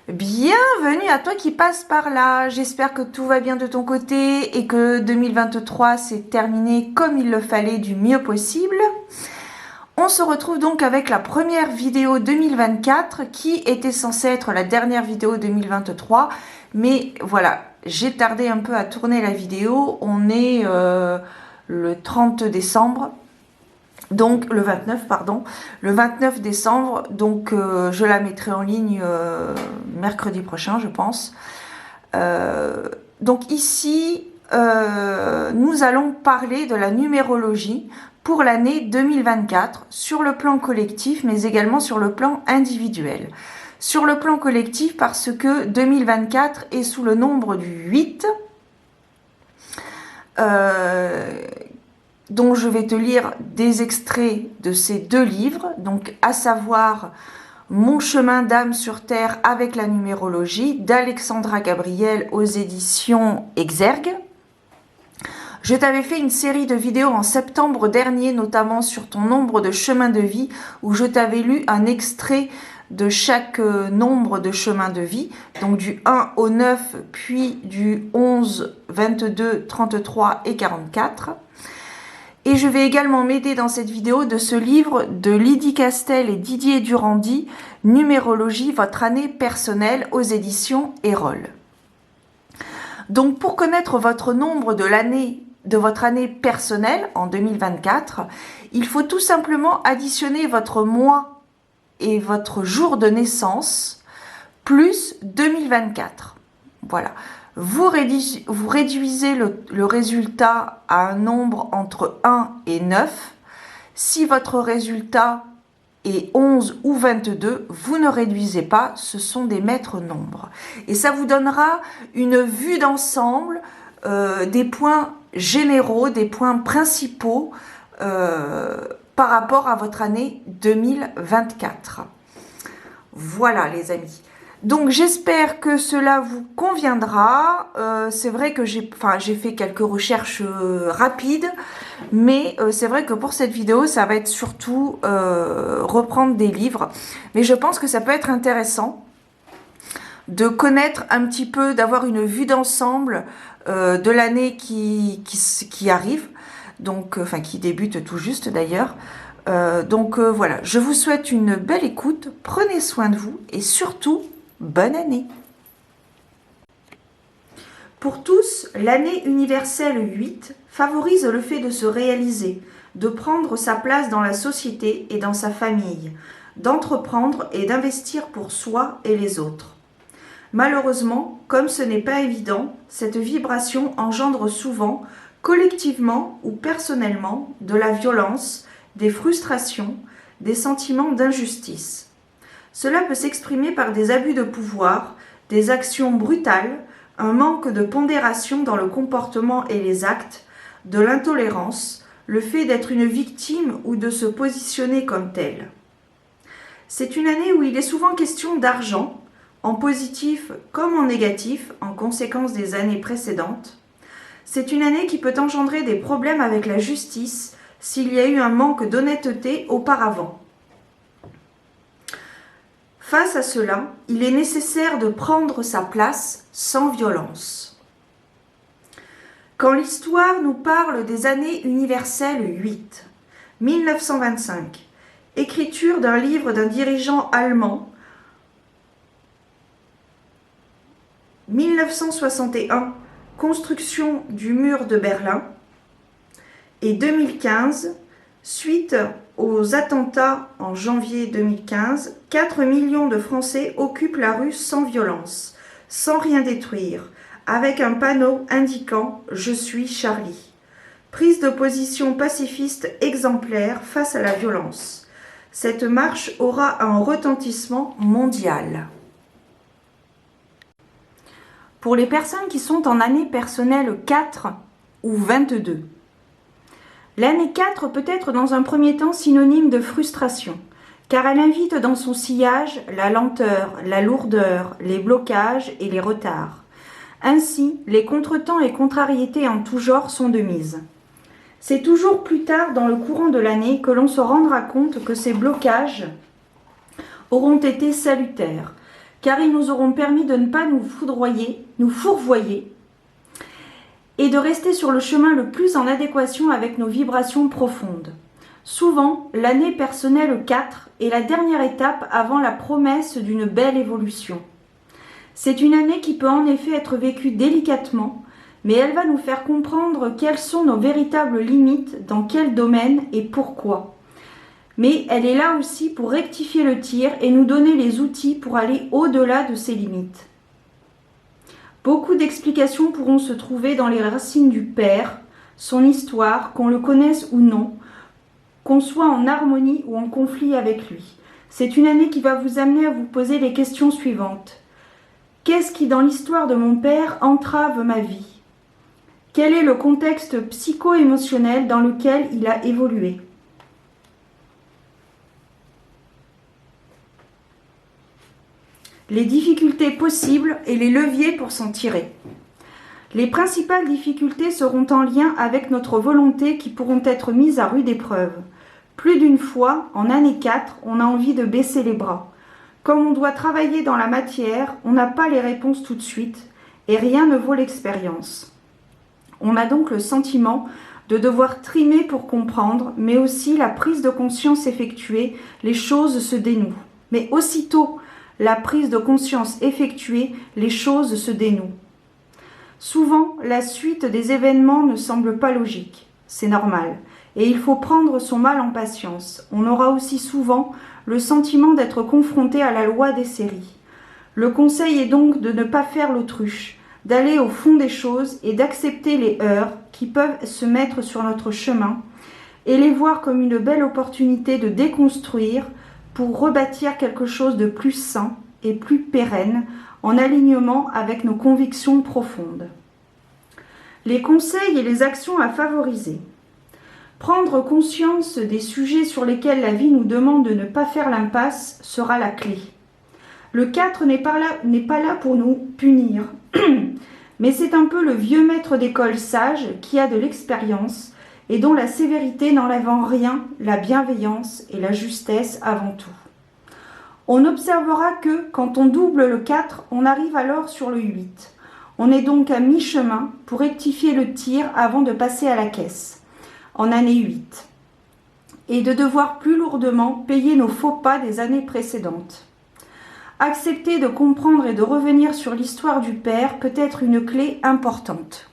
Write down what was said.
Bienvenue à toi qui passe par là. J'espère que tout va bien de ton côté et que 2023 s'est terminé comme il le fallait du mieux possible. On se retrouve donc avec la première vidéo 2024 qui était censée être la dernière vidéo 2023. Mais voilà, j'ai tardé un peu à tourner la vidéo. On est le 30 décembre. Donc le 29, pardon, le 29 décembre, donc je la mettrai en ligne mercredi prochain, je pense. Donc ici, nous allons parler de la numérologie pour l'année 2024 sur le plan collectif, mais également sur le plan individuel. Sur le plan collectif, parce que 2024 est sous le nombre du 8. Donc je vais te lire des extraits de ces deux livres, donc à savoir Mon chemin d'âme sur terre avec la numérologie d'Alexandra Gabriel aux éditions Exergue. Je t'avais fait une série de vidéos en septembre dernier, notamment sur ton nombre de chemins de vie, où je t'avais lu un extrait de chaque nombre de chemins de vie, donc du 1 au 9, puis du 11, 22, 33 et 44. Et je vais également m'aider dans cette vidéo de ce livre de Lydie Castel et Didier Durandi, Numérologie, votre année personnelle aux éditions Erol. Donc pour connaître votre nombre de votre année personnelle en 2024, il faut tout simplement additionner votre mois et votre jour de naissance plus 2024. Voilà. Vous réduisez le résultat à un nombre entre 1 et 9. Si votre résultat est 11 ou 22, vous ne réduisez pas, ce sont des maîtres nombres. Et ça vous donnera une vue d'ensemble des points généraux, des points principaux par rapport à votre année 2024. Voilà les amis. Donc j'espère que cela vous conviendra. C'est vrai que j'ai fait quelques recherches rapides, mais c'est vrai que pour cette vidéo, ça va être surtout reprendre des livres. Mais je pense que ça peut être intéressant de connaître un petit peu, d'avoir une vue d'ensemble de l'année qui arrive, donc qui débute tout juste d'ailleurs. Voilà, je vous souhaite une belle écoute, prenez soin de vous et surtout, bonne année. Pour tous, l'année universelle 8 favorise le fait de se réaliser, de prendre sa place dans la société et dans sa famille, d'entreprendre et d'investir pour soi et les autres. Malheureusement, comme ce n'est pas évident, cette vibration engendre souvent, collectivement ou personnellement, de la violence, des frustrations, des sentiments d'injustice. Cela peut s'exprimer par des abus de pouvoir, des actions brutales, un manque de pondération dans le comportement et les actes, de l'intolérance, le fait d'être une victime ou de se positionner comme telle. C'est une année où il est souvent question d'argent, en positif comme en négatif, en conséquence des années précédentes. C'est une année qui peut engendrer des problèmes avec la justice s'il y a eu un manque d'honnêteté auparavant. Face à cela, il est nécessaire de prendre sa place sans violence. Quand l'histoire nous parle des années universelles 8, 1925, écriture d'un livre d'un dirigeant allemand, 1961, construction du mur de Berlin, et 2015, suite aux attentats en janvier 2015, 4 millions de Français occupent la rue sans violence, sans rien détruire, avec un panneau indiquant « Je suis Charlie ». Prise de position pacifiste exemplaire face à la violence. Cette marche aura un retentissement mondial. Pour les personnes qui sont en année personnelle 4 ou 22, l'année 4 peut être dans un premier temps synonyme de frustration, car elle invite dans son sillage la lenteur, la lourdeur, les blocages et les retards. Ainsi, les contretemps et contrariétés en tout genre sont de mise. C'est toujours plus tard dans le courant de l'année que l'on se rendra compte que ces blocages auront été salutaires, car ils nous auront permis de ne pas nous fourvoyer, et de rester sur le chemin le plus en adéquation avec nos vibrations profondes. Souvent, l'année personnelle 4 est la dernière étape avant la promesse d'une belle évolution. C'est une année qui peut en effet être vécue délicatement, mais elle va nous faire comprendre quelles sont nos véritables limites, dans quel domaine et pourquoi. Mais elle est là aussi pour rectifier le tir et nous donner les outils pour aller au-delà de ces limites. Beaucoup d'explications pourront se trouver dans les racines du Père, son histoire, qu'on le connaisse ou non, qu'on soit en harmonie ou en conflit avec lui. C'est une année qui va vous amener à vous poser les questions suivantes. Qu'est-ce qui, dans l'histoire de mon père, entrave ma vie? Quel est le contexte psycho-émotionnel dans lequel il a évolué? Les difficultés possibles et les leviers pour s'en tirer. Les principales difficultés seront en lien avec notre volonté qui pourront être mises à rude épreuve. Plus d'une fois, en année 4, on a envie de baisser les bras. Comme on doit travailler dans la matière, on n'a pas les réponses tout de suite et rien ne vaut l'expérience. On a donc le sentiment de devoir trimer pour comprendre, mais aussi la prise de conscience effectuée, les choses se dénouent. Mais aussitôt la prise de conscience effectuée, les choses se dénouent. Souvent, la suite des événements ne semble pas logique. C'est normal. Et il faut prendre son mal en patience. On aura aussi souvent le sentiment d'être confronté à la loi des séries. Le conseil est donc de ne pas faire l'autruche, d'aller au fond des choses et d'accepter les heurts qui peuvent se mettre sur notre chemin et les voir comme une belle opportunité de déconstruire pour rebâtir quelque chose de plus sain et plus pérenne en alignement avec nos convictions profondes. Les conseils et les actions à favoriser. Prendre conscience des sujets sur lesquels la vie nous demande de ne pas faire l'impasse sera la clé. Le 4 n'est pas là pour nous punir, mais c'est un peu le vieux maître d'école sage qui a de l'expérience et dont la sévérité n'enlève en rien la bienveillance et la justesse avant tout. On observera que, quand on double le 4, on arrive alors sur le 8. On est donc à mi-chemin pour rectifier le tir avant de passer à la caisse, en année 8, et de devoir plus lourdement payer nos faux pas des années précédentes. Accepter de comprendre et de revenir sur l'histoire du Père peut être une clé importante.